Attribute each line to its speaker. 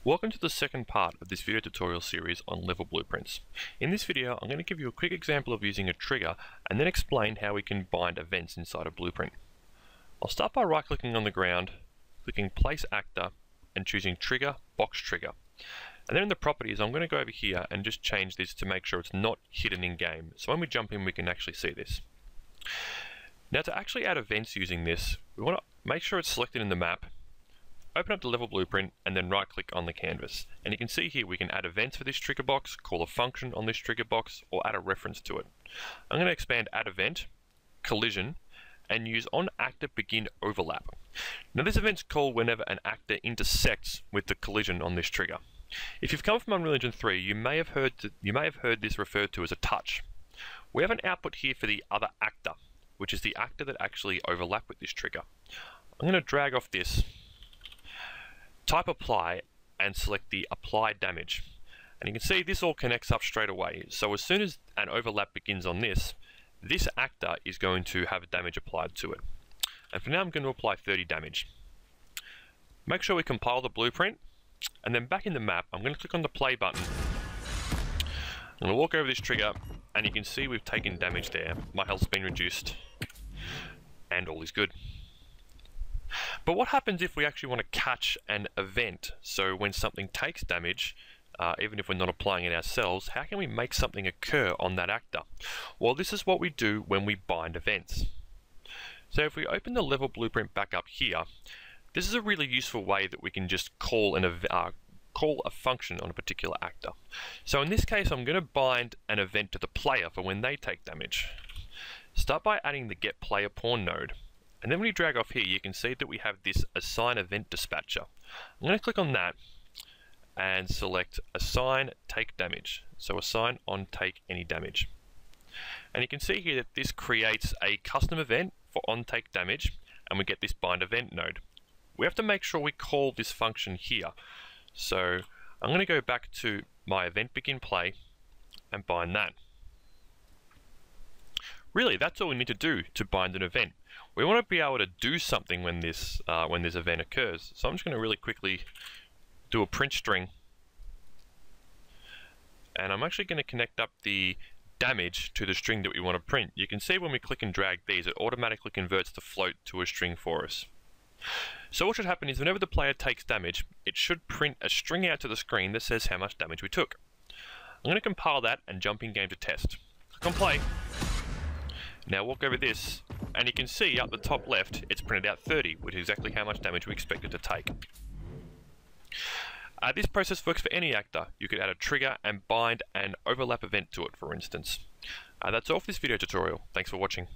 Speaker 1: Welcome to the second part of this video tutorial series on level blueprints. In this video, I'm going to give you a quick example of using a trigger and then explain how we can bind events inside a blueprint. I'll start by right-clicking on the ground, clicking Place Actor, and choosing Trigger, Box Trigger. And then in the properties, I'm going to go over here and just change this to make sure it's not hidden in game. So when we jump in, we can actually see this. Now to actually add events using this, we want to make sure it's selected in the map, open up the level blueprint, and then right click on the canvas. And you can see here we can add events for this trigger box, call a function on this trigger box, or add a reference to it. I'm going to expand add event, collision, and use on actor begin overlap. Now this event's called whenever an actor intersects with the collision on this trigger. If you've come from Unreal Engine 3, you may have heard this referred to as a touch. We have an output here for the other actor, which is the actor that actually overlap with this trigger. I'm going to drag off this, type apply, and select the apply damage. And you can see this all connects up straight away. So as soon as an overlap begins on this actor is going to have damage applied to it. And for now I'm going to apply 30 damage. Make sure we compile the blueprint, and then back in the map I'm going to click on the play button. I'm going to walk over this trigger, and you can see we've taken damage there. My health's been reduced, and all is good. But what happens if we actually want to catch an event? So when something takes damage, even if we're not applying it ourselves, how can we make something occur on that actor? Well, this is what we do when we bind events. So if we open the level blueprint back up here, this is a really useful way that we can just call a function on a particular actor. So in this case, I'm going to bind an event to the player for when they take damage. Start by adding the get player pawn node. And then when you drag off here, you can see that we have this assign event dispatcher. I'm going to click on that and select assign take damage. So assign on take any damage. And you can see here that this creates a custom event for on take damage, and we get this bind event node. We have to make sure we call this function here. So I'm going to go back to my event begin play and bind that. Really, that's all we need to do to bind an event. We want to be able to do something when this event occurs. So I'm just going to really quickly do a print string, and I'm actually going to connect up the damage to the string that we want to print. You can see when we click and drag these, it automatically converts the float to a string for us. So what should happen is whenever the player takes damage, it should print a string out to the screen that says how much damage we took. I'm going to compile that and jump in game to test. Click on play. Now walk over this, and you can see up the top left, it's printed out 30, which is exactly how much damage we expect it to take. This process works for any actor. You could add a trigger and bind an overlap event to it, for instance. That's all for this video tutorial. Thanks for watching.